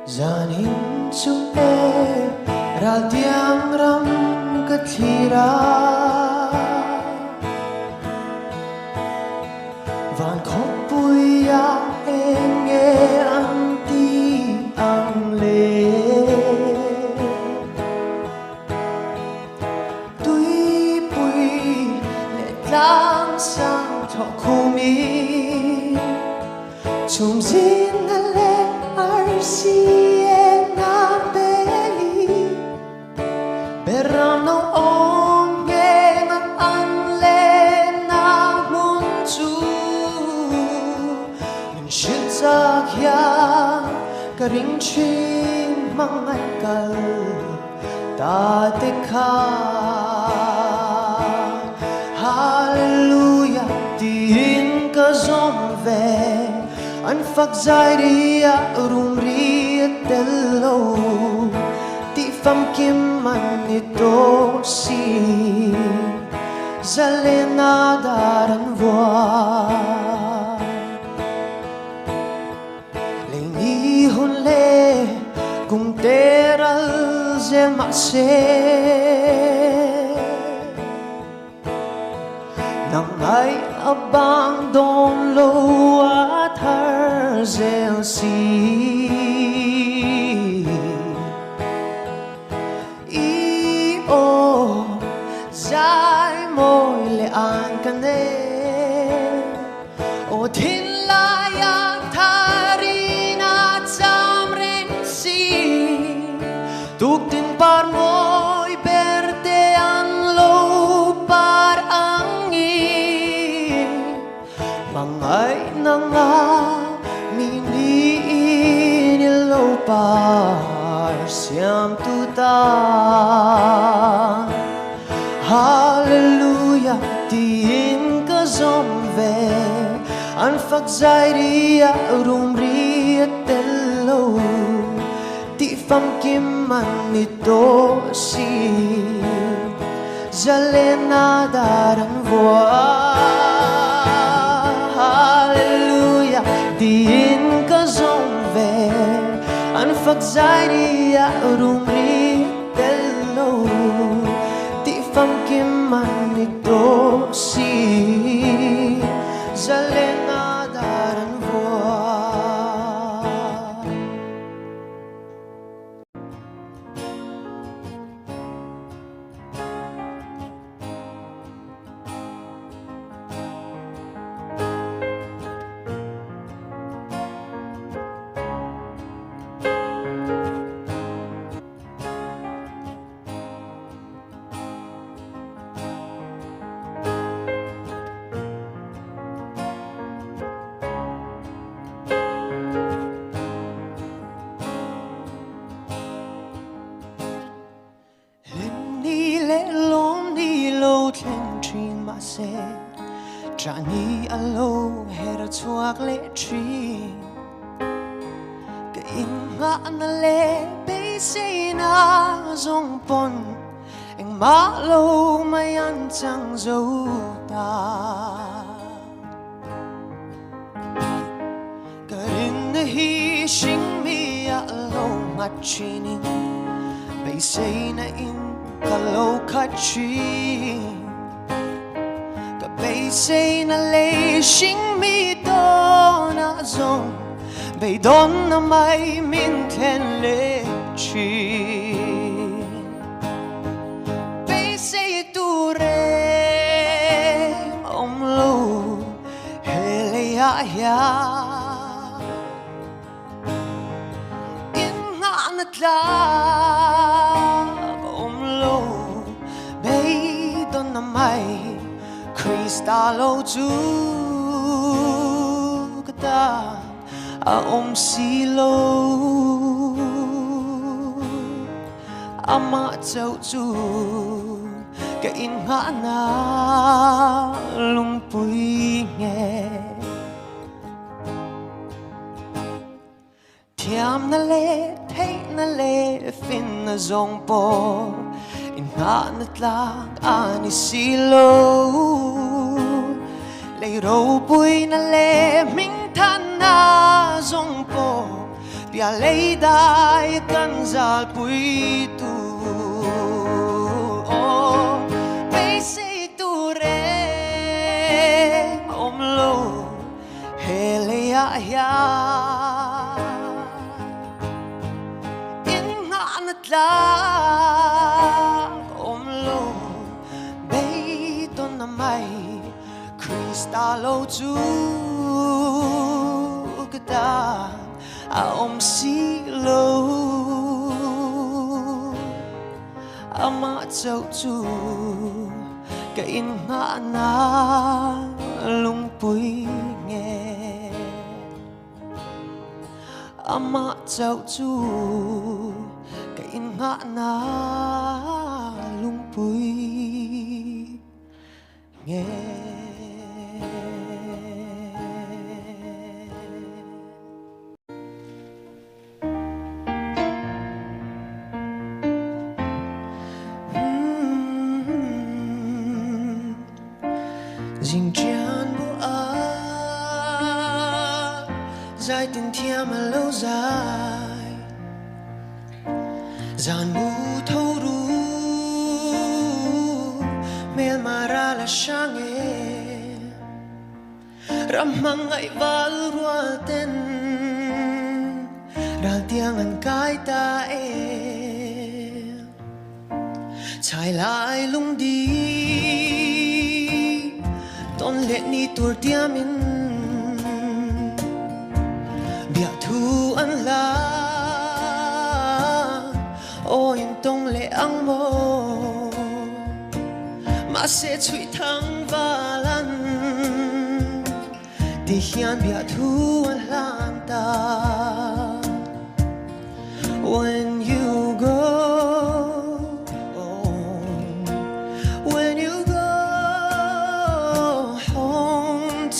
Zanin su'e râpthlak ram kathira Van khawpa enge anti ang le Tui pui le lang sang thọ khumi Chung zin na le arsi na beli Beram no onge ng anle na munchu Min shilzak ya karing chin mangai kal ta te kha Hallelujah tin ka zom ve An phak zai ria rum ria tello Ti fam kim man ito si Zalena daran voa Leini hun le kung teral zema se Nang ay abang don lo at har zel si I o zai moi le an kane O tin la yang tarina tsam ren si Tuk tin par moi berde an lo par Mangay na nga mininilaw par siyam tuta Hallelujah tin ka zomve An phak zai ria rum ria tello Ti fam kim man ito si Zalena daran voa Hallelujah, din ka zomve An phak zai ria rum ri tello Ti fam kim man ito si Zalena daran voa Trani alo hera tuak le tri Ka inga na le be se na zong pon Eng ma lo mayan chang zo ta Ka rin na hi shing mi alo mat chining Be se na in ka lo ka chi Bay say na lay shing mi do na zong Bay don na may min ten le chi Bay say tu re om lo hele ya ya In nga natlag om lo Bay don na may Kristalo tu kata aom silo ama tau tu ka inha na lumpui nge Tiam na le thay na le fin na zong po Inha natlag ani silo Lay ro bui na le ming tan na zong po bia lấy đai căn gial bụi tu bây say tu re om lo hele ya ya in ngạn la om lo bay ton na mai Kristalo tu kita om silo ama châu tu cái in ngã na lung bụi nghe ama châu tu cái in ngã na lung bụi nghe dinh chan bộ dài tình thiam mà lâu dài giàn bu thâu ru mel mara la shange ramang ai val rual ten ral tiang an kai ta chai lai lung đi ton lệ ni tur tia min bia thu an la o in tong lệ ang mo ma se chui thang va lan ti hian bia thu an lan ta when you go.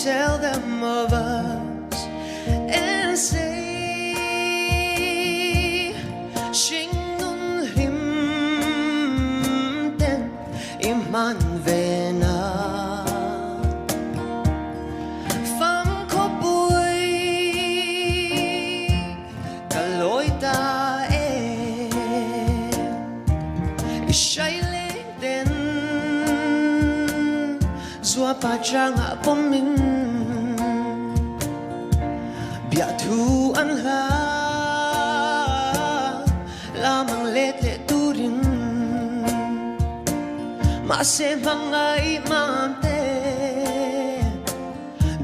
Tell them of us and say Sing nun lim ten iman về na Pham có bụi cả lối ta Ishai lên đến Zua pa trang hạ bom min bia thu an la lamang let le turin ma se mangai mam te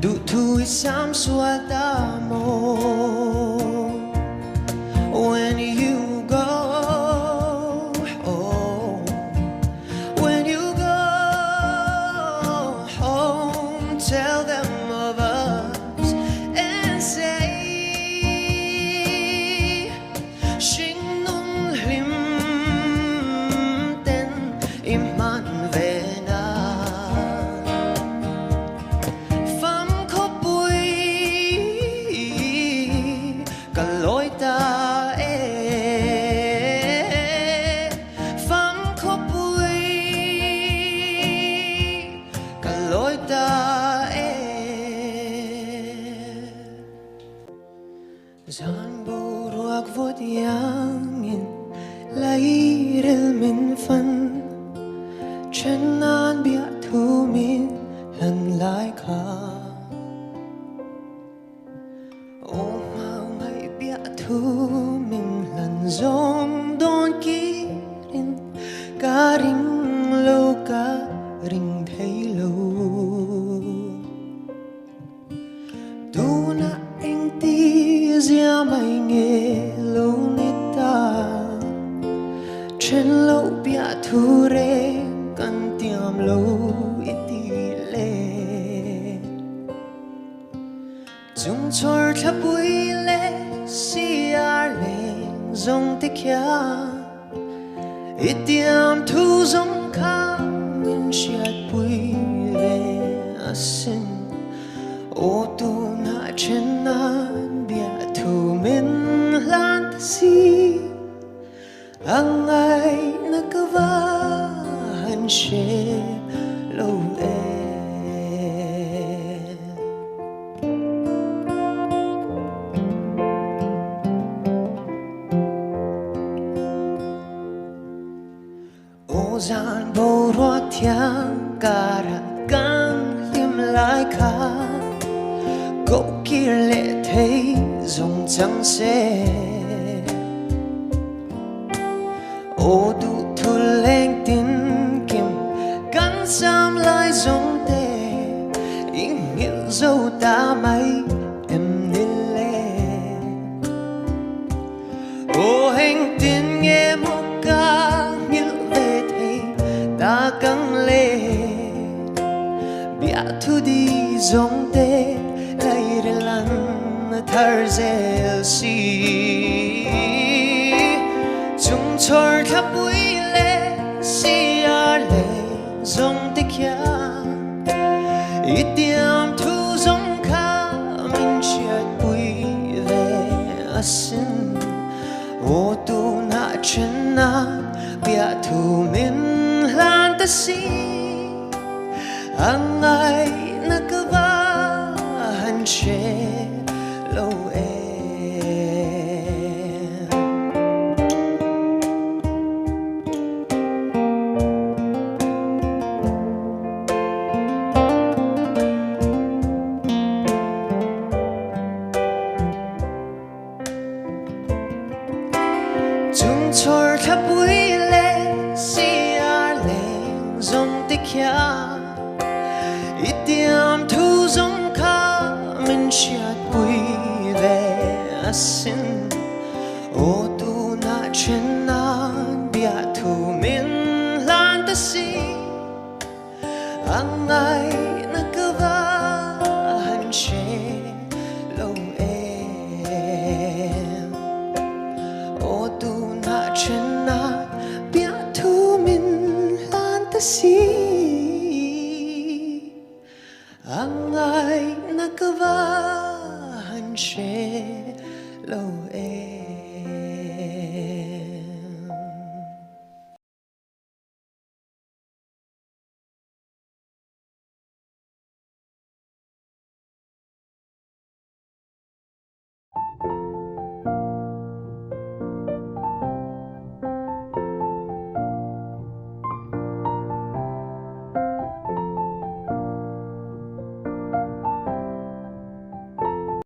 du thu isam suata mo when you go when you go home tell them of us and say Sing nun lim ten iman về na Pham có bụi cả lối ta Pham có bụi cả lối ta Zan bu ruak vot yangin lairel min fan chen nan bia thu min lan lai kha o mau ngai bia thu min lan zong don ki rin ka ring lo ka ring thei lo tu na anh ti zia mai nghe lâu nita trên lâu bia thu re căn tiam lâu iti le chung chor thap bui le siar le zong te kya itiam thu zong ka min shiat bui le asin o tu na chen nan bia thu min lan si ang ai nakavahan she lâu Ô gian bầu rót thiang cả ra gan lim lại khá cậu kia lệ thấy dùng chẳng xe ô đủ thu lên tin kim cắn xăm lại dùng tê ý nghĩa dâu ta mấy em nên lệ ô hành tin nghe một ca như về thấy ta căng lệ bia thu đi dùng tê lấy để lăn thở dễ xì chúng tôi thắp bụi lệ xì à lệ dùng tê kia ít tiêm thu dùng khá mình chết bụi về xin ô tu na chân na bia thu mình lan ta xì ang ai na cơ hành chế lâu em chúng tôi thắp bụi lệ xì à lệ dùng tích kia ít tiêm thu dùng khá mình chết bụi về xin ô tu na chân na bia thu mình lan ta xì ang ai na cơ va hành chế lâu em ô tu na chân na bia thu mình lan ta xì